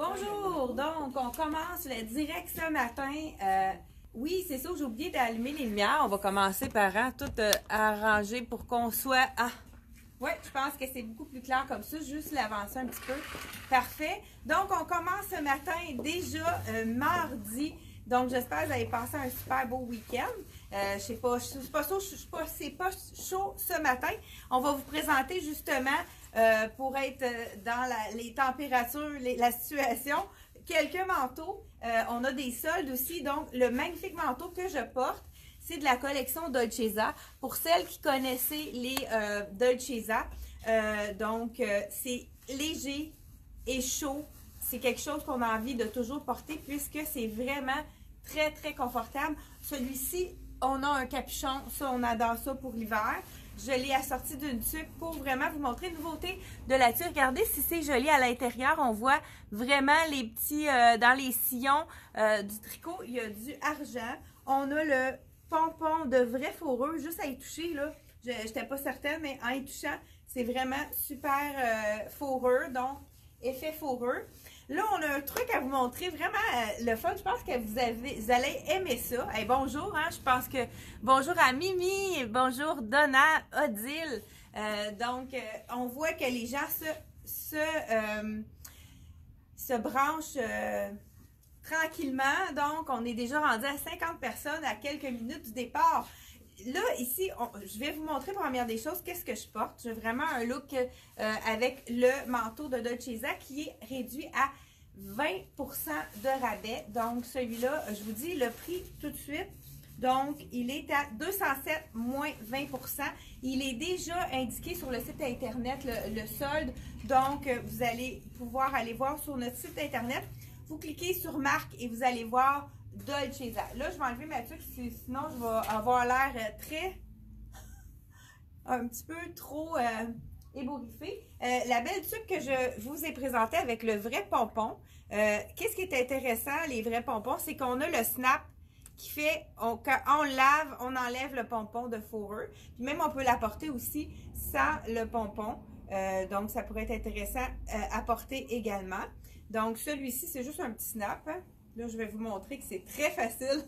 Bonjour! Donc, on commence le direct ce matin. Oui, c'est ça, j'ai oublié d'allumer les lumières. On va commencer par tout arranger pour qu'on soit... Oui, je pense que c'est beaucoup plus clair comme ça. Juste l'avancer un petit peu. Parfait. Donc, on commence ce matin déjà mardi. Donc, j'espère que vous avez passé un super beau week-end. Je sais pas, c'est pas chaud ce matin. On va vous présenter justement, pour être dans les températures, la situation, quelques manteaux. On a des soldes aussi. Donc, le magnifique manteau que je porte, c'est de la collection Dolcezza. Pour celles qui connaissaient les Dolcezza, c'est léger et chaud. C'est quelque chose qu'on a envie de toujours porter puisque c'est vraiment très, très confortable. Celui-ci, on a un capuchon. Ça, on adore ça pour l'hiver. Je l'ai assorti d'une tuque pour vraiment vous montrer une nouveauté de la tuque. Regardez si c'est joli à l'intérieur. On voit vraiment les petits, dans les sillons du tricot, il y a du argent. On a le pompon de vraie fourrure. Juste à y toucher, là, je n'étais pas certaine, mais en y touchant, c'est vraiment super fourrure. Donc, effet fourrure. Là, on a un truc à vous montrer, vraiment le fun. Je pense que vous allez aimer ça. Hey, bonjour, hein, je pense que... Bonjour à Mimi, bonjour Donna, Odile. On voit que les gens se branchent tranquillement. Donc, on est déjà rendu à 50 personnes à quelques minutes du départ. Là, ici, je vais vous montrer, première des choses, qu'est-ce que je porte. J'ai vraiment un look avec le manteau de Dolcezza qui est réduit à 20% de rabais. Donc, celui-là, je vous dis le prix tout de suite. Donc, il est à 207 moins 20%. Il est déjà indiqué sur le site internet, le solde. Donc, vous allez pouvoir aller voir sur notre site internet. Vous cliquez sur marque et vous allez voir Dolcezza. Là, je vais enlever ma tuque, sinon je vais avoir l'air un petit peu trop ébouriffée. La belle tuque que je vous ai présentée avec le vrai pompon. Qu'est-ce qui est intéressant, les vrais pompons, c'est qu'on a le snap qui fait, quand on lave, on enlève le pompon de fourrure. Puis même, on peut l'apporter aussi sans le pompon. Donc, ça pourrait être intéressant à porter également. Donc, celui-ci, c'est juste un petit snap. Hein. Là, je vais vous montrer que c'est très facile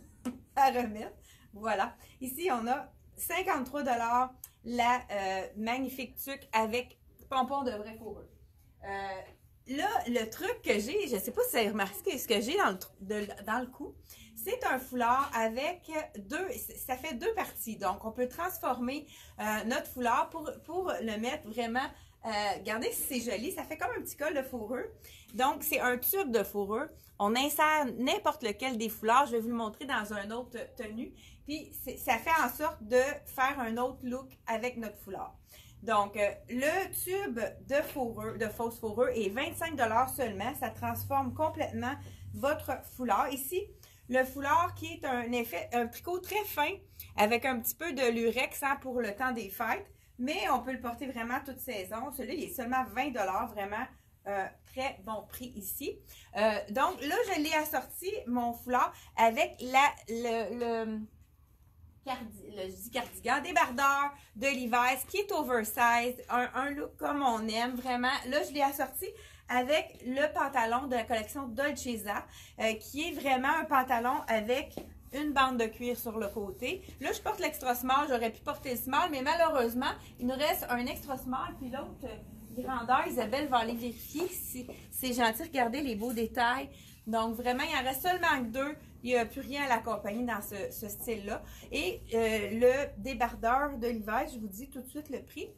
à remettre. Voilà. Ici, on a 53 $ la magnifique tuque avec pompon de vraie fourrure. Là, le truc que j'ai, je ne sais pas si vous avez remarqué ce que j'ai dans le cou, c'est un foulard avec ça fait deux parties. Donc, on peut transformer notre foulard pour le mettre vraiment, regardez si c'est joli, ça fait comme un petit col de fourrure. Donc, c'est un tube de fourrure. On insère n'importe lequel des foulards. Je vais vous le montrer dans un autre tenue. Puis, ça fait en sorte de faire un autre look avec notre foulard. Donc, le tube de fourrure, de fausse fourrure est 25 $ seulement. Ça transforme complètement votre foulard. Ici, le foulard qui est un tricot très fin avec un petit peu de lurex pour le temps des fêtes. Mais on peut le porter vraiment toute saison. Celui-là, il est seulement 20 $, vraiment très bon prix ici. Donc, là, je l'ai assorti, mon foulard, avec le cardigan débardeur de Levi's qui est oversize, un look comme on aime vraiment. Là, je l'ai assorti avec le pantalon de la collection Dolcezza, qui est vraiment un pantalon avec une bande de cuir sur le côté. Là, je porte l'extra small, j'aurais pu porter le small, mais malheureusement, il nous reste un extra small, puis l'autre grandeur, Isabelle va aller vérifier si c'est gentil. Regardez les beaux détails. Donc, vraiment, il en reste seulement que deux. Il n'y a plus rien à l'accompagner dans ce style-là. Et le débardeur de l'hiver, je vous dis tout de suite le prix.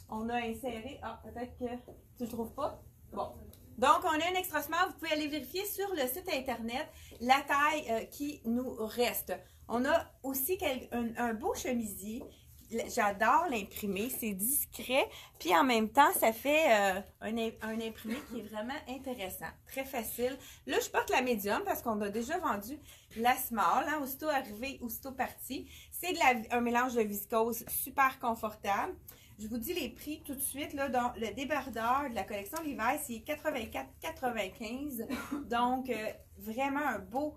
On a inséré... Ah, peut-être que tu ne le trouves pas? Bon. Donc, on a un extra small. Vous pouvez aller vérifier sur le site internet la taille qui nous reste. On a aussi un beau chemisier. J'adore l'imprimer, c'est discret, puis en même temps, ça fait un imprimé qui est vraiment intéressant, très facile. Là, je porte la médium parce qu'on a déjà vendu la small, hein, aussitôt arrivé, aussitôt parti. C'est un mélange de viscose super confortable. Je vous dis les prix tout de suite, là, dans le débardeur de la collection Levi's, c'est 84,95 $. Donc, vraiment un beau...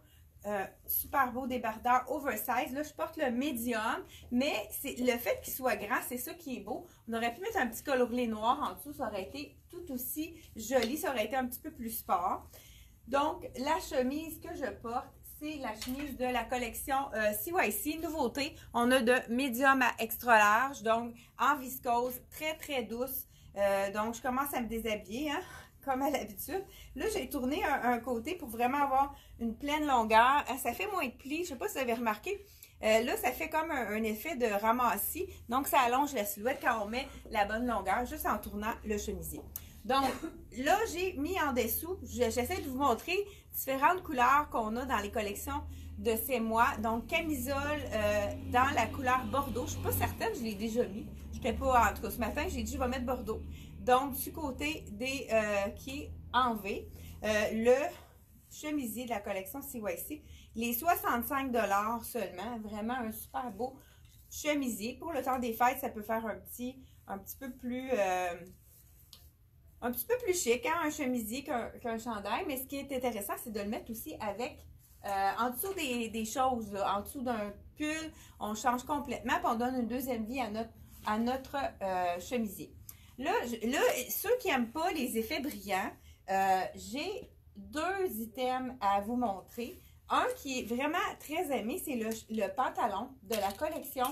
super beau débardeur oversize. Là, je porte le médium, mais c'est le fait qu'il soit grand, c'est ça qui est beau. On aurait pu mettre un petit coloris noir en dessous, ça aurait été tout aussi joli, ça aurait été un petit peu plus sport. Donc, la chemise que je porte, c'est la chemise de la collection CYC. Nouveauté, on a de médium à extra large, donc en viscose, très très douce. Donc, je commence à me déshabiller, hein, comme à l'habitude. Là, j'ai tourné un côté pour vraiment avoir une pleine longueur. Ça fait moins de plis, je ne sais pas si vous avez remarqué. Là, ça fait comme un effet de ramassis. Donc, ça allonge la silhouette quand on met la bonne longueur, juste en tournant le chemisier. Donc, là, j'ai mis en dessous, j'essaie de vous montrer différentes couleurs qu'on a dans les collections de C'est moi. Donc, camisole dans la couleur Bordeaux. Je ne suis pas certaine, je l'ai déjà mis. Je n'étais pas, en tout cas, ce matin, j'ai dit, je vais mettre Bordeaux. Donc, du côté des qui est en V, le chemisier de la collection CYC, les 65 $ seulement. Vraiment un super beau chemisier. Pour le temps des fêtes, ça peut faire un petit peu plus... un petit peu plus chic, hein, un chemisier qu'un chandail, mais ce qui est intéressant, c'est de le mettre aussi avec, en dessous des choses, là, en dessous d'un pull, on change complètement, puis on donne une deuxième vie à notre chemisier. Là, ceux qui n'aiment pas les effets brillants, j'ai deux items à vous montrer. Un qui est vraiment très aimé, c'est le pantalon de la collection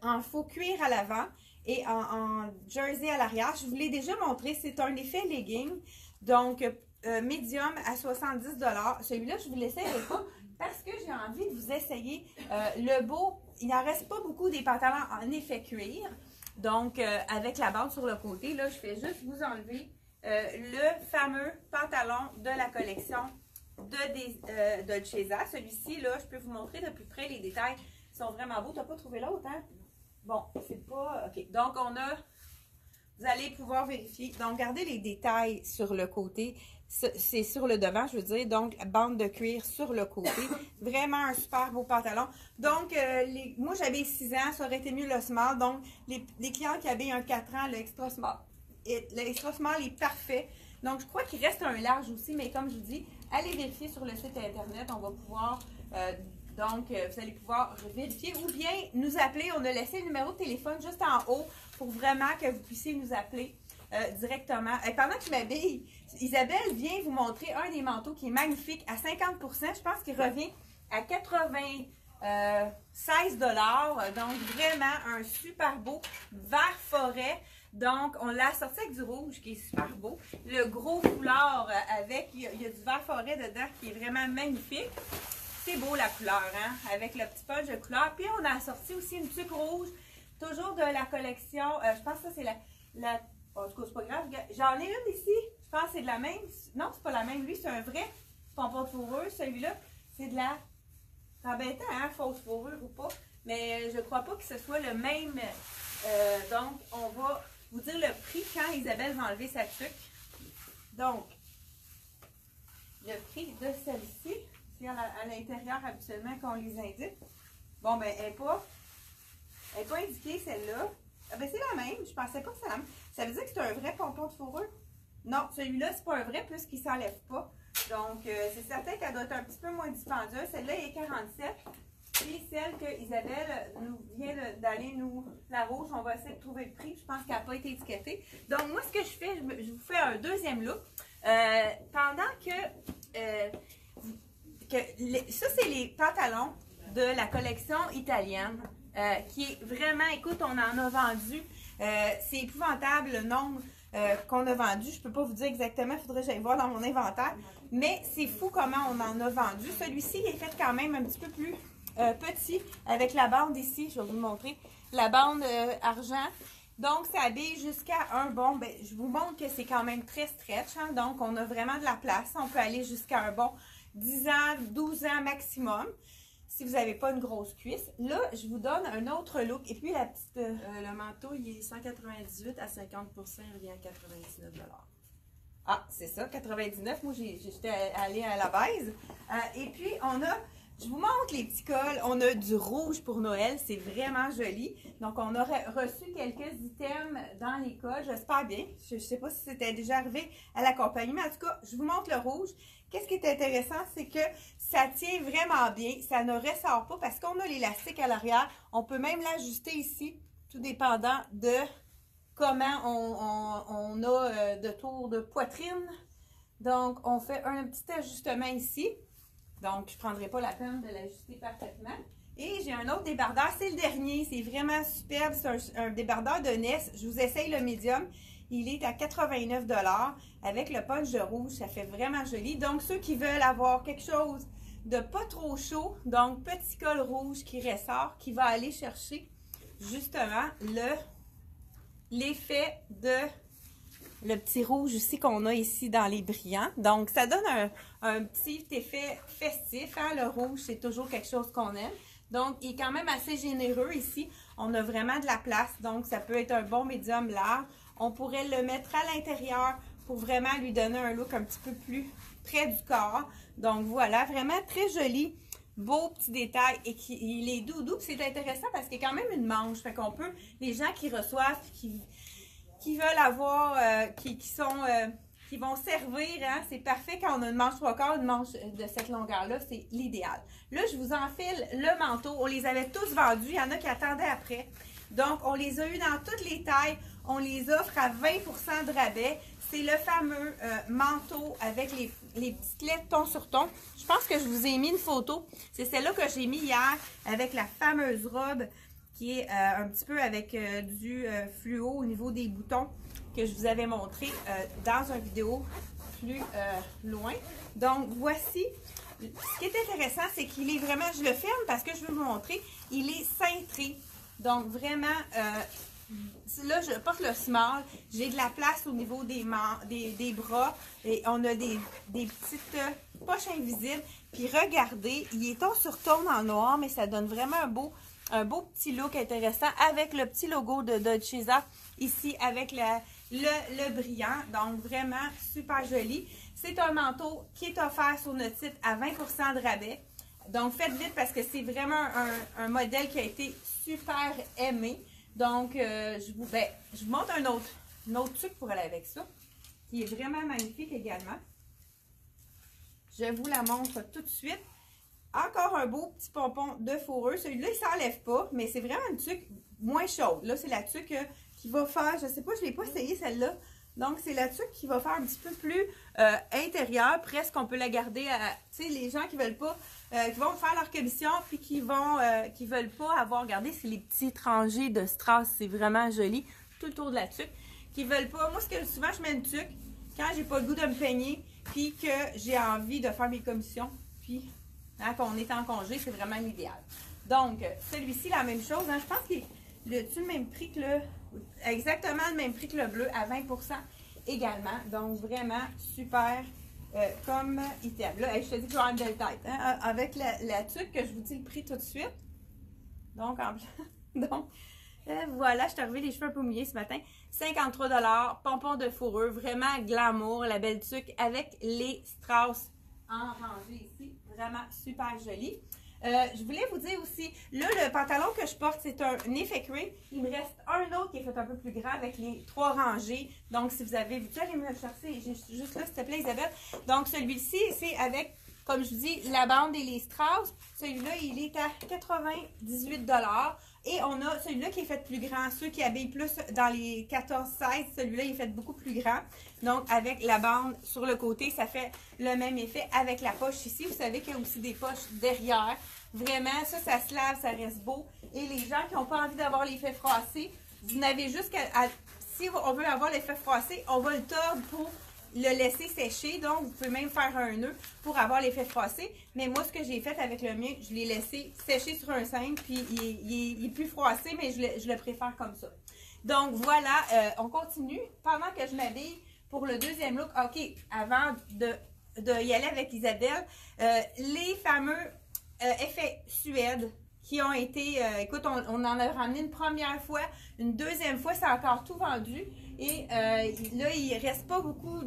en faux cuir à l'avant et en jersey à l'arrière. Je vous l'ai déjà montré, c'est un effet legging, donc médium à 70 $. Celui-là, je vous l'essaye pas parce que j'ai envie de vous essayer le beau. Il n'en reste pas beaucoup des pantalons en effet cuir, donc avec la bande sur le côté, là, je fais juste vous enlever le fameux pantalon de la collection de Dolce Vita. Celui-ci, là, je peux vous montrer de plus près les détails. Ils sont vraiment beaux. Tu n'as pas trouvé l'autre, hein? Bon, c'est pas... OK. Donc, vous allez pouvoir vérifier. Donc, regardez les détails sur le côté. C'est sur le devant, je veux dire. Donc, bande de cuir sur le côté. Vraiment un super beau pantalon. Donc, moi, j'avais 6 ans. Ça aurait été mieux le small. Donc, les clients qui avaient un 4 ans, le extra small. L'extra small est parfait. Donc, je crois qu'il reste un large aussi. Mais comme je vous dis, allez vérifier sur le site Internet. On va pouvoir... donc, vous allez pouvoir vérifier ou bien nous appeler. On a laissé le numéro de téléphone juste en haut pour vraiment que vous puissiez nous appeler directement. Et pendant que je m'habille, Isabelle vient vous montrer un des manteaux qui est magnifique à 50 %. Je pense qu'il revient à 96 $. Donc, vraiment un super beau vert forêt. Donc, on l'a sorti avec du rouge qui est super beau. Le gros foulard avec, il y a du vert forêt dedans qui est vraiment magnifique. C'est beau la couleur, hein? Avec le petit punch de couleur. Puis on a sorti aussi une tuque rouge, toujours de la collection. Je pense que ça c'est en tout cas, c'est pas grave. J'en ai une ici. Je pense que c'est de la même. Non, c'est pas la même. Lui, c'est un vrai pompon de fourrure. Celui-là, c'est de la... C'est embêtant, hein? Fausse fourrure ou pas. Mais je crois pas que ce soit le même. Donc, on va vous dire le prix quand Isabelle va enlever sa tuque. Donc, le prix de celle-ci. À l'intérieur habituellement qu'on les indique. Bon, ben, elle n'est pas indiquée celle-là. Ah, ben, c'est la même. Je pensais pas que c'est la même. Ça veut dire que c'est un vrai pompon de fourrure? Non, celui-là, c'est pas un vrai puisqu'il ne s'enlève pas. Donc, c'est certain qu'elle doit être un petit peu moins dispendieuse. Celle-là est 47. Puis celle que Isabelle nous vient d'aller la rouge, on va essayer de trouver le prix. Je pense qu'elle n'a pas été étiquetée. Donc, moi, ce que je fais, je vous fais un deuxième look. Pendant que... ça, c'est les pantalons de la collection italienne qui est vraiment, écoute, on en a vendu. C'est épouvantable le nombre qu'on a vendu. Je ne peux pas vous dire exactement, il faudrait que j'aille voir dans mon inventaire. Mais c'est fou comment on en a vendu. Celui-ci est fait quand même un petit peu plus petit avec la bande ici. Je vais vous le montrer. La bande argent. Donc, ça habille jusqu'à un bon... Ben, je vous montre que c'est quand même très stretch. Hein? Donc, on a vraiment de la place. On peut aller jusqu'à un bon 10 ans, 12 ans maximum, si vous n'avez pas une grosse cuisse. Là, je vous donne un autre look. Et puis, la petite... le manteau, il est 198 à 50 %, il revient à 99 $. Ah, c'est ça, 99. Moi, j'étais allée à la base. Et puis, on a... Je vous montre les petits cols. On a du rouge pour Noël. C'est vraiment joli. Donc, on aurait reçu quelques items dans les cols. J'espère bien. Je ne sais pas si c'était déjà arrivé à la compagnie, mais en tout cas, je vous montre le rouge. Qu'est-ce qui est intéressant, c'est que ça tient vraiment bien. Ça ne ressort pas parce qu'on a l'élastique à l'arrière. On peut même l'ajuster ici, tout dépendant de comment on a de tour de poitrine. Donc, on fait un petit ajustement ici. Donc, je ne prendrai pas la peine de l'ajuster parfaitement. Et j'ai un autre débardeur, c'est le dernier. C'est vraiment superbe. C'est un débardeur de Ness. Je vous essaye le médium. Il est à 89 $ avec le punch de rouge. Ça fait vraiment joli. Donc, ceux qui veulent avoir quelque chose de pas trop chaud, donc petit col rouge qui ressort, qui va aller chercher justement l'effet de le petit rouge aussi qu'on a ici dans les brillants. Donc, ça donne un petit effet festif. Hein? Le rouge, c'est toujours quelque chose qu'on aime. Donc, il est quand même assez généreux ici. On a vraiment de la place. Donc, ça peut être un bon médium large. On pourrait le mettre à l'intérieur pour vraiment lui donner un look un petit peu plus près du corps. Donc, voilà, vraiment très joli. Beau petit détail. Et il est doudou. C'est intéressant parce qu'il y a quand même une manche. Fait qu'on peut, les gens qui reçoivent, qui veulent avoir, qui vont servir, hein, c'est parfait quand on a une manche 3/4, une manche de cette longueur-là, c'est l'idéal. Là, je vous enfile le manteau. On les avait tous vendus. Il y en a qui attendaient après. Donc, on les a eu dans toutes les tailles. On les offre à 20 % de rabais. C'est le fameux manteau avec les petites lettres ton sur ton. Je pense que je vous ai mis une photo. C'est celle-là que j'ai mis hier avec la fameuse robe qui est un petit peu avec du fluo au niveau des boutons que je vous avais montré dans une vidéo plus loin. Donc, voici. Ce qui est intéressant, c'est qu'il est vraiment, je le ferme parce que je veux vous montrer, il est cintré. Donc, vraiment, là, je porte le small. J'ai de la place au niveau des bras et on a des petites poches invisibles. Puis, regardez, il est ton sur ton en noir, mais ça donne vraiment un beau petit look intéressant avec le petit logo de Dolcezza ici avec le brillant. Donc, vraiment super joli. C'est un manteau qui est offert sur notre site à 20 % de rabais. Donc, faites vite parce que c'est vraiment un modèle qui a été super aimé. Donc, je vous montre un autre truc pour aller avec ça, qui est vraiment magnifique également. Je vous la montre tout de suite. Encore un beau petit pompon de fourrure. Celui-là, il ne s'enlève pas, mais c'est vraiment une tuque moins chaude. Là, c'est la tuque qui va faire, je ne sais pas, je ne l'ai pas essayé celle-là. Donc, c'est la tuque qui va faire un petit peu plus intérieure. Presque, on peut la garder à, tu sais, les gens qui veulent pas, qui vont faire leur commission, puis qui veulent pas avoir, regardez, c'est les petits rangées de strass. C'est vraiment joli, tout le tour de la tuque. Qui veulent pas, moi, souvent, je mets une tuque quand j'ai pas le goût de me peigner, puis que j'ai envie de faire mes commissions, puis... Hein, quand on est en congé, c'est vraiment l'idéal. Donc, celui-ci, la même chose. Hein, je pense qu'il est le même prix que exactement le même prix que le bleu, à 20 % également. Donc, vraiment super comme item. Là, je te dis que je vais avoir une belle tête. Hein, avec la tuque, que je vous dis le prix tout de suite. Donc, voilà, je suis arrivée les cheveux un peu mouillés ce matin. 53 $, pompon de fourrure, vraiment glamour, la belle tuque avec les strass en rangée ici. Vraiment super joli. Je voulais vous dire aussi, là, le pantalon que je porte, c'est un effet cuir. Il me reste un autre qui est fait un peu plus grand avec les 3 rangées. Donc, si vous avez vu, allez me le chercher juste là, s'il te plaît, Isabelle. Donc, celui-ci, c'est avec, comme je vous dis, la bande et les strass. Celui-là, il est à 98 $. Et on a celui-là qui est fait plus grand. Ceux qui habillent plus dans les 14-16, celui-là, il est fait beaucoup plus grand. Donc, avec la bande sur le côté, ça fait le même effet avec la poche ici. Vous savez qu'il y a aussi des poches derrière. Vraiment, ça se lave, ça reste beau. Et les gens qui n'ont pas envie d'avoir l'effet froissé, vous n'avez juste qu'à... Si on veut avoir l'effet froissé, on va le tordre pour le laisser sécher. Donc, vous pouvez même faire un nœud pour avoir l'effet froissé. Mais moi, ce que j'ai fait avec le mien, je l'ai laissé sécher sur un cintre. Puis, il est plus froissé, mais je le préfère comme ça. Donc, voilà, on continue. Pendant que je m'habille pour le deuxième look, OK, avant de y aller avec Isabelle, les fameux effets Suède qui ont été, écoute, on en a ramené une première fois, une deuxième fois, c'est encore tout vendu. Et là, il ne reste pas beaucoup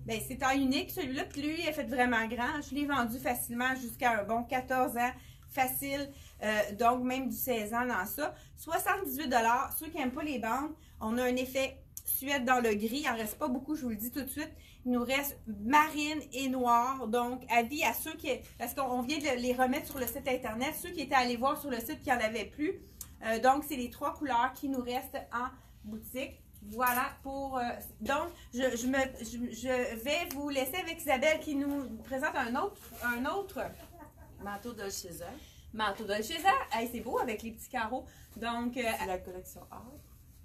ben, c'est taille unique, celui-là, puis lui, il est fait vraiment grand. Je l'ai vendu facilement jusqu'à un bon 14 ans, facile. Donc, même du 16 ans dans ça. 78 $. Ceux qui n'aiment pas les bandes, on a un effet Suède dans le gris. Il n'en reste pas beaucoup, je vous le dis tout de suite. Il nous reste marine et noir. Donc, avis à ceux qui... Parce qu'on vient de les remettre sur le site Internet. Ceux qui étaient allés voir sur le site qui n'en avaient plus. Donc, c'est les 3 couleurs qui nous restent en boutique. Voilà pour... donc, je vais vous laisser avec Isabelle qui nous présente un autre Manteau Dolcezza. manteau Dolcezza. Hey, c'est beau avec les petits carreaux. Donc, C'est la collection art.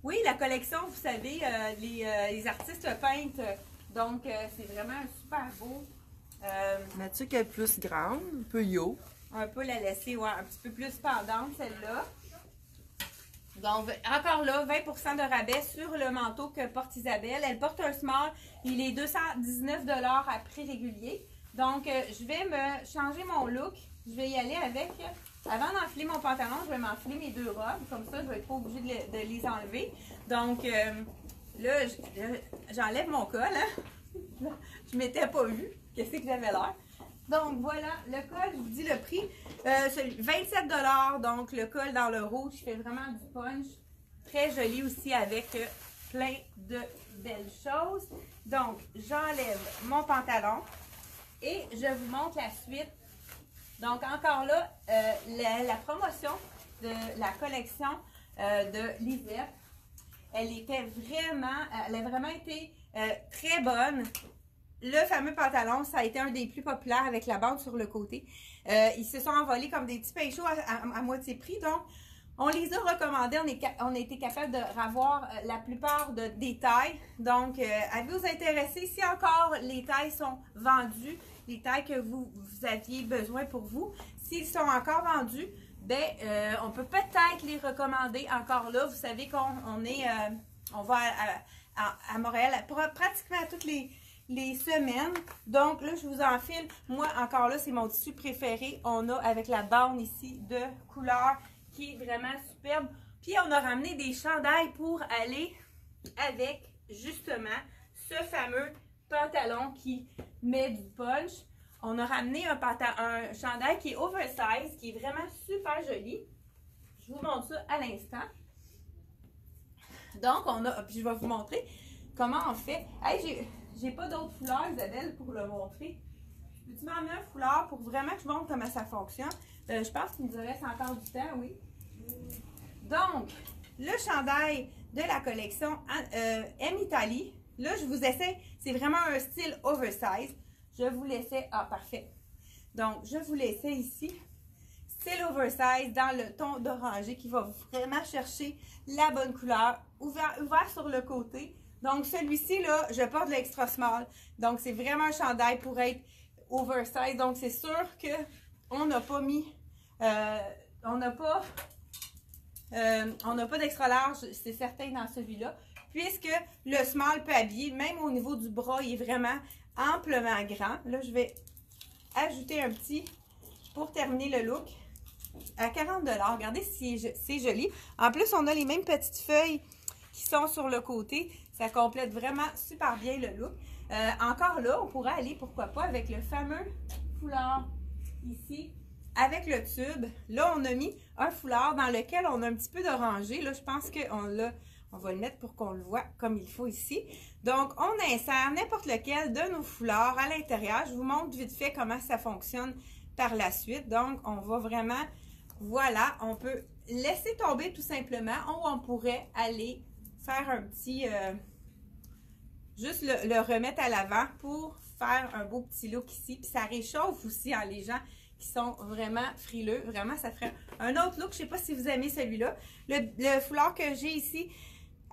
oui, la collection, vous savez, les artistes peintres. Donc, c'est vraiment super beau. Mathieu qui est plus grande, un peu yo. On peut la laisser un petit peu plus pendante, celle-là. Donc, encore là, 20% de rabais sur le manteau que porte Isabelle. Elle porte un small. Il est 219 $ à prix régulier. Donc, je vais me changer mon look. Je vais y aller avec... Avant d'enfiler mon pantalon, je vais m'enfiler mes deux robes. Comme ça, je vais être pas obligée de les enlever. Donc, là, j'enlève mon col. Hein? Je m'étais pas vue. Qu'est-ce que j'avais l'air? Donc, voilà, le col, je vous dis le prix. 27 $. Donc, le col dans le rouge, il fait vraiment du punch. Très joli aussi avec plein de belles choses. Donc, j'enlève mon pantalon et je vous montre la suite. Donc, encore là, la promotion de la collection de Lisette, elle a vraiment été très bonne. Le fameux pantalon, ça a été un des plus populaires avec la bande sur le côté. Ils se sont envolés comme des petits pains chauds à moitié prix. Donc, on les a recommandés. On a été capable de revoir la plupart des tailles. Donc, avez-vous intéressé? Si encore les tailles sont vendues, les tailles que vous aviez besoin pour vous, s'ils sont encore vendus, ben, on peut peut-être les recommander encore là. Vous savez on va à Montréal pratiquement toutes les semaines. Donc là, je vous enfile. Moi, encore là, c'est mon tissu préféré. On a avec la bande ici de couleur qui est vraiment superbe. Puis, on a ramené des chandails pour aller avec, justement, ce fameux pantalon qui met du punch. On a ramené un chandail qui est oversize, qui est vraiment super joli. Je vous montre ça à l'instant. Donc, puis je vais vous montrer comment on fait. Hey, j'ai pas d'autres foulard, Isabelle, pour le montrer. Peux-tu m'emmener un foulard pour vraiment que je montre comment ça fonctionne? Je pense qu'il nous reste encore du temps, oui. Donc, le chandail de la collection M Italie. Là, je vous essaie, c'est vraiment un style oversize. Je vous laissais, parfait. Donc, je vous laissais ici, style oversize dans le ton d'orangé qui va vraiment chercher la bonne couleur, ouvert sur le côté. Donc, celui-ci, là, je porte l'extra small. Donc, c'est vraiment un chandail pour être oversize. Donc, c'est sûr qu'on n'a pas mis, on n'a pas d'extra large, c'est certain dans celui-là. Puisque le small peut habiller, même au niveau du bras, il est vraiment amplement grand. Là, je vais ajouter un petit pour terminer le look à 40 $. Regardez si c'est joli. En plus, on a les mêmes petites feuilles qui sont sur le côté. Ça complète vraiment super bien le look. Encore là, on pourrait aller, pourquoi pas, avec le fameux foulard ici, avec le tube. Là, on a mis un foulard dans lequel on a un petit peu d'orangé. Là, je pense qu'on va le mettre pour qu'on le voit comme il faut ici. Donc, on insère n'importe lequel de nos foulards à l'intérieur. Je vous montre vite fait comment ça fonctionne par la suite. Donc, on va vraiment, voilà, on peut laisser tomber tout simplement ou on pourrait aller faire un petit, juste le remettre à l'avant pour faire un beau petit look ici. Puis ça réchauffe aussi les gens qui sont vraiment frileux. Vraiment, ça ferait un autre look. Je ne sais pas si vous aimez celui-là. Le foulard que j'ai ici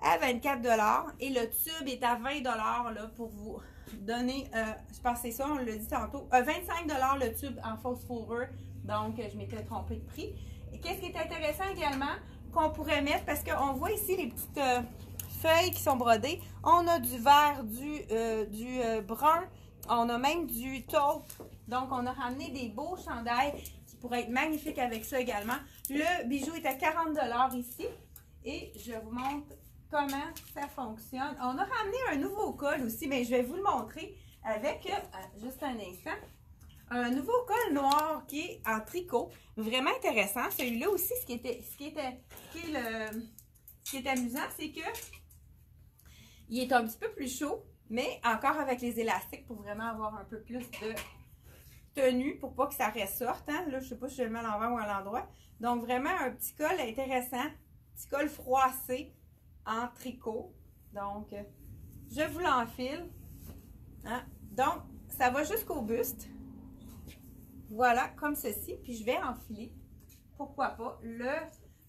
à 24 $ et le tube est à 20 $ là, pour vous donner, je pense que c'est ça, on l'a dit tantôt, 25 $ le tube en fausse fourrure. Donc, je m'étais trompée de prix. Et qu'est-ce qui est intéressant également qu'on pourrait mettre, parce qu'on voit ici les petites feuilles qui sont brodées. On a du vert, du brun, on a même du taupe. Donc, on a ramené des beaux chandails qui pourraient être magnifiques avec ça également. Le bijou est à 40 $ ici. Et je vous montre comment ça fonctionne. On a ramené un nouveau col aussi, mais je vais vous le montrer avec, juste un instant, un nouveau col noir qui est en tricot. Vraiment intéressant. Celui-là aussi, ce qui est amusant, c'est que il est un petit peu plus chaud, mais encore avec les élastiques pour vraiment avoir un peu plus de tenue pour pas que ça ressorte. Hein? Là, je sais pas si je le mets à l'envers ou à l'endroit. Donc, vraiment un petit col intéressant. Petit col froissé en tricot. Donc, je vous l'enfile. Hein? Donc, ça va jusqu'au buste. Voilà, comme ceci. Puis, je vais enfiler, pourquoi pas, le...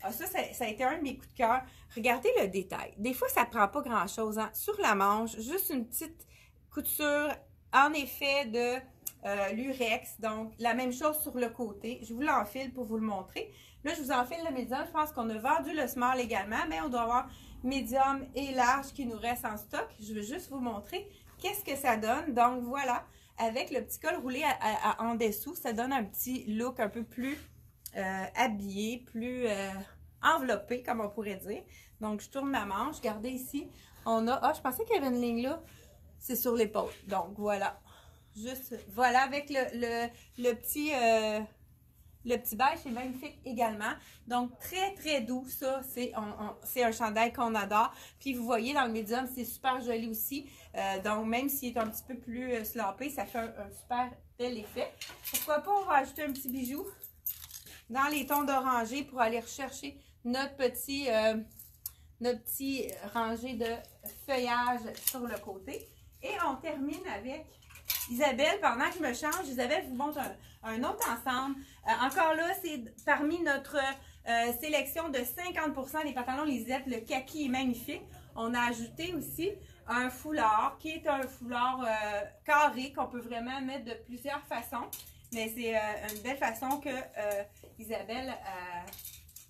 Ah, ça a été un de mes coups de cœur. Regardez le détail. Des fois, ça ne prend pas grand-chose. Hein? Sur la manche, juste une petite couture, en effet, de l'urex. Donc, la même chose sur le côté. Je vous l'enfile pour vous le montrer. Là, je vous enfile le médium. Je pense qu'on a vendu le small également, mais on doit avoir médium et large qui nous reste en stock. Je veux juste vous montrer qu'est-ce que ça donne. Donc, voilà. Avec le petit col roulé en dessous, ça donne un petit look un peu plus habillé, plus enveloppé, comme on pourrait dire. Donc, je tourne ma manche. Regardez ici, on a... Ah, je pensais qu'il y avait une ligne là. C'est sur l'épaule. Donc, voilà. Juste, voilà, avec le petit beige, c'est magnifique également. Donc, très, très doux, ça. C'est un chandail qu'on adore. Puis, vous voyez, dans le médium, c'est super joli aussi. Donc, même s'il est un petit peu plus slampé, ça fait un super bel effet. Pourquoi pas, on va ajouter un petit bijou dans les tons d'orangé pour aller rechercher notre petit rangé de feuillage sur le côté. Et on termine avec Isabelle. Pendant que je me change, Isabelle vous montre un autre ensemble. Encore là, c'est parmi notre sélection de 50% des pantalons Lisette. Le kaki est magnifique. On a ajouté aussi un foulard qui est un foulard carré qu'on peut vraiment mettre de plusieurs façons. Mais c'est une belle façon que Isabelle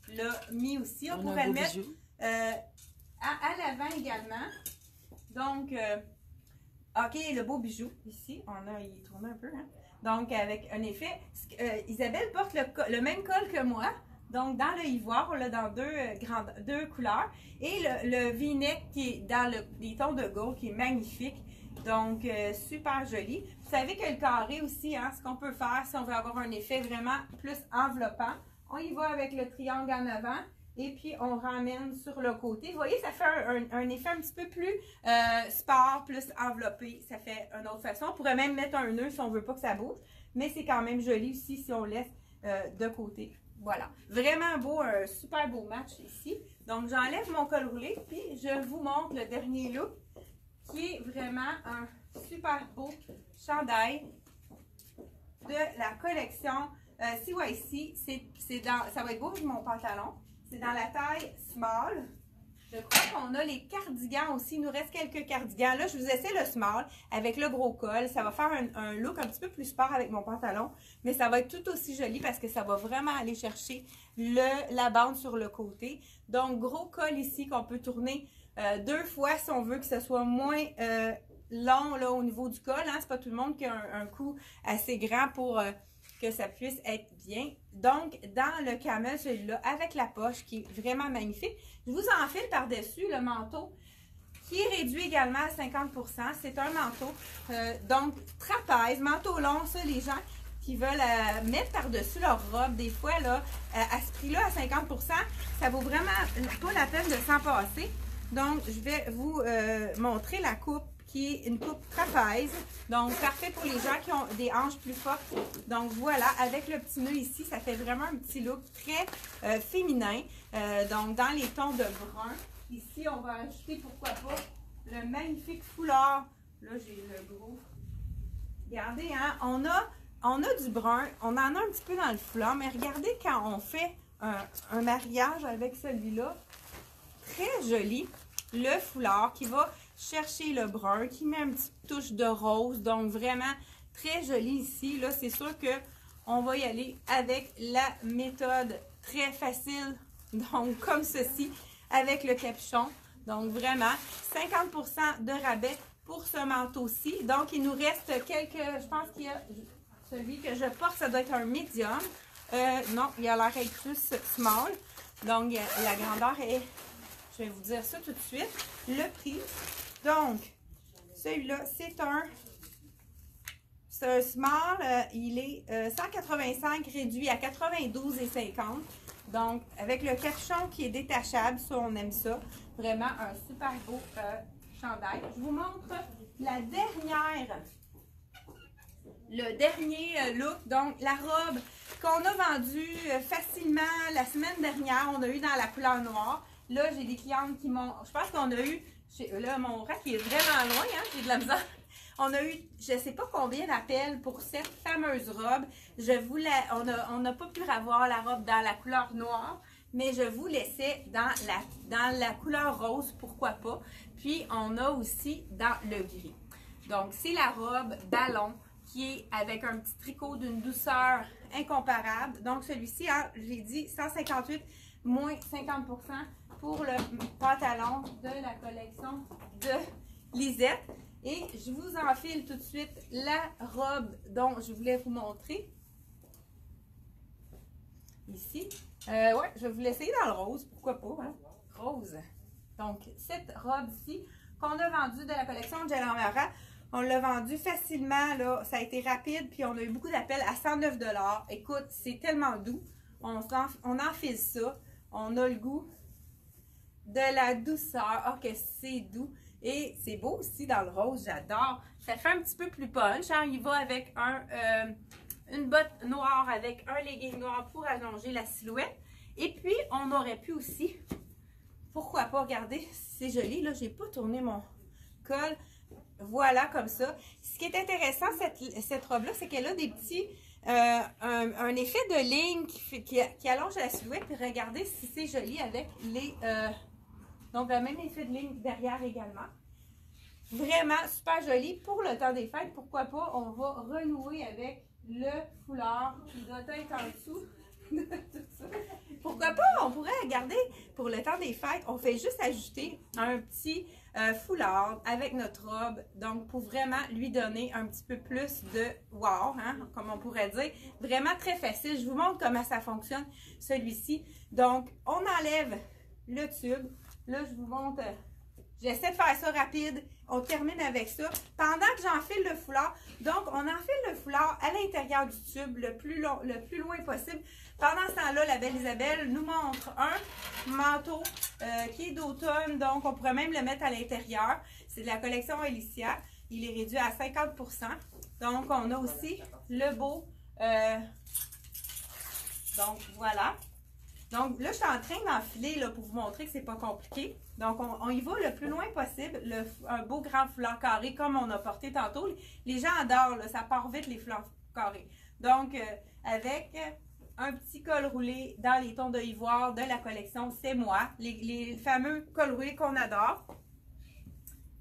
l'a mis aussi. On pourrait le mettre à l'avant également. Donc, OK, le beau bijou ici. Il tourne un peu. Hein? Donc, avec un effet. Isabelle porte le même col que moi. Donc, dans le ivoire, on l'a dans deux couleurs. Et le V-neck qui est dans les tons de gold, qui est magnifique. Donc, super joli. Vous savez que le carré aussi, hein, ce qu'on peut faire si on veut avoir un effet vraiment plus enveloppant, on y va avec le triangle en avant et puis on ramène sur le côté. Vous voyez, ça fait un effet un petit peu plus sport, plus enveloppé. Ça fait une autre façon. On pourrait même mettre un nœud si on ne veut pas que ça bouge, mais c'est quand même joli aussi si on laisse de côté. Voilà. Vraiment beau, un super beau match ici. Donc, j'enlève mon col roulé puis je vous montre le dernier look, qui est vraiment un super beau chandail de la collection CYC. Ça va être beau avec mon pantalon. C'est dans la taille small. Je crois qu'on a les cardigans aussi. Il nous reste quelques cardigans. Là, je vous essaie le small avec le gros col. Ça va faire un look un petit peu plus sport avec mon pantalon. Mais ça va être tout aussi joli parce que ça va vraiment aller chercher la bande sur le côté. Donc, gros col ici qu'on peut tourner deux fois si on veut que ce soit moins long là, au niveau du col. Hein? C'est pas tout le monde qui a un cou assez grand pour que ça puisse être bien. Donc, dans le camel, celui-là, avec la poche qui est vraiment magnifique, je vous enfile par-dessus le manteau qui est réduit également à 50%. C'est un manteau, donc trapèze, manteau long, ça, les gens qui veulent mettre par-dessus leur robe, des fois, là, à ce prix-là, à 50%, ça vaut vraiment pas la peine de s'en passer. Donc, je vais vous montrer la coupe qui est une coupe trapèze. Donc, parfait pour les gens qui ont des hanches plus fortes. Donc, voilà, avec le petit nœud ici, ça fait vraiment un petit look très féminin. Donc, dans les tons de brun. Ici, on va ajouter, pourquoi pas, le magnifique foulard. Là, j'ai le gros. Regardez, hein, on a du brun. On en a un petit peu dans le foulard. Mais regardez quand on fait un mariage avec celui-là. Très joli. Le foulard qui va chercher le brun, qui met une petite touche de rose. Donc, vraiment très joli ici. Là, c'est sûr qu'on va y aller avec la méthode très facile. Donc, comme ceci, avec le capuchon. Donc, vraiment, 50% de rabais pour ce manteau-ci. Donc, il nous reste quelques... Je pense qu'il y a celui que je porte, ça doit être un médium. Non, il a l'air d'être plus small. Donc, la grandeur est... Je vais vous dire ça tout de suite. Le prix. Donc, celui-là, c'est un small. Il est 185 réduit à 92,50. Donc, avec le capuchon qui est détachable, ça, on aime ça. Vraiment un super beau chandail. Je vous montre le dernier look. Donc, la robe qu'on a vendue facilement la semaine dernière. On a eu dans la couleur noire. Là, j'ai des clientes qui m'ont... Je pense qu'on a eu Là, mon rack est vraiment loin, hein? J'ai de la misère. On a eu, je ne sais pas combien d'appels pour cette fameuse robe. On n'a pas pu avoir la robe dans la couleur noire, mais je vous laissais dans la couleur rose, pourquoi pas. Puis, on a aussi dans le gris. Donc, c'est la robe ballon qui est avec un petit tricot d'une douceur incomparable. Donc, celui-ci, hein, j'ai dit 158 moins 50% pour le pantalon de la collection de Lisette. Et je vous enfile tout de suite la robe dont je voulais vous montrer. Ici. Ouais, je vais vous laisser dans le rose, pourquoi pas, hein? Rose. Donc, cette robe-ci qu'on a vendue de la collection Angela Mara, on l'a vendue facilement, là, ça a été rapide, puis on a eu beaucoup d'appels à 109 $. Écoute, c'est tellement doux. On enfile ça. On a le goût de la douceur. Oh, que c'est doux. Et c'est beau aussi dans le rose, j'adore. Ça fait un petit peu plus punch. Hein? Il va avec une botte noire avec un legging noir pour allonger la silhouette. Et puis, on aurait pu aussi, pourquoi pas, regardez, c'est joli. Là, j'ai pas tourné mon col. Voilà, comme ça. Ce qui est intéressant, cette robe-là, c'est qu'elle a des petits... un effet de ligne qui allonge la silhouette. Puis regardez si c'est joli avec les... donc, le même effet de ligne derrière également. Vraiment super joli. Pour le temps des fêtes, pourquoi pas, on va renouer avec le foulard qui doit être en dessous de tout ça. Pourquoi pas, on pourrait regarder pour le temps des fêtes, on fait juste ajouter un petit foulard avec notre robe. Donc, pour vraiment lui donner un petit peu plus de wow, hein, comme on pourrait dire. Vraiment très facile. Je vous montre comment ça fonctionne, celui-ci. Donc, on enlève le tube. Là, je vous montre, j'essaie de faire ça rapide. On termine avec ça. Pendant que j'enfile le foulard, donc on enfile le foulard à l'intérieur du tube le plus loin possible. Pendant ce temps-là, la belle Isabelle nous montre un manteau qui est d'automne. Donc, on pourrait même le mettre à l'intérieur. C'est de la collection Alicia. Il est réduit à 50%. Donc, on a aussi le beau. Donc, voilà. Donc là, je suis en train d'enfiler pour vous montrer que c'est pas compliqué. Donc, on y va le plus loin possible. Un beau grand foulard carré comme on a porté tantôt. Les gens adorent, là, ça part vite les foulards carrés. Donc, avec un petit col roulé dans les tons de ivoire de la collection C'est moi. Les fameux cols roulés qu'on adore.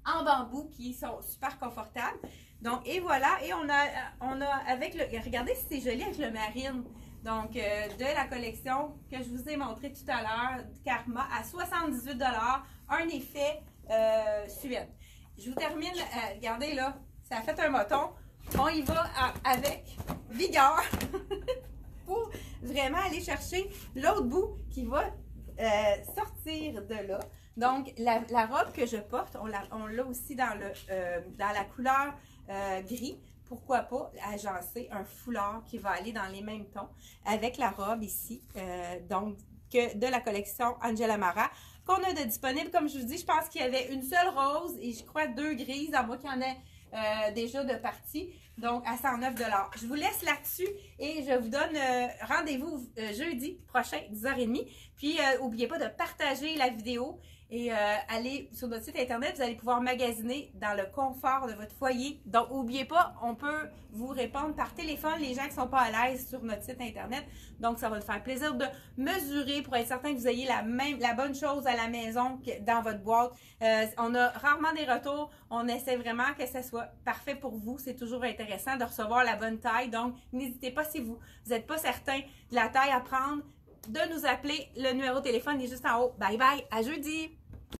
En bambou qui sont super confortables. Donc, et voilà. Et on a avec le... Regardez si c'est joli avec le marine. Donc, de la collection que je vous ai montré tout à l'heure, Karma, à 78 $, un effet Suède. Je vous termine, regardez là, ça a fait un moton. On y va avec vigueur pour vraiment aller chercher l'autre bout qui va sortir de là. Donc, la robe que je porte, on l'a aussi dans la couleur gris. Pourquoi pas agencer un foulard qui va aller dans les mêmes tons avec la robe ici, donc de la collection Angela Mara, qu'on a de disponible. Comme je vous dis, je pense qu'il y avait une seule rose et je crois 2 grises, à moins qu'il y en ait déjà de partie, donc à 109 $. Je vous laisse là-dessus et je vous donne rendez-vous jeudi prochain, 10h30. Puis, n'oubliez pas de partager la vidéo. Et allez sur notre site internet, vous allez pouvoir magasiner dans le confort de votre foyer. Donc, n'oubliez pas, on peut vous répondre par téléphone, les gens qui ne sont pas à l'aise sur notre site internet. Donc, ça va nous faire plaisir de mesurer pour être certain que vous ayez la bonne chose à la maison dans votre boîte. On a rarement des retours. On essaie vraiment que ça soit parfait pour vous. C'est toujours intéressant de recevoir la bonne taille. Donc, n'hésitez pas si vous n'êtes pas certain de la taille à prendre, de nous appeler. Le numéro de téléphone est juste en haut. Bye bye, à jeudi!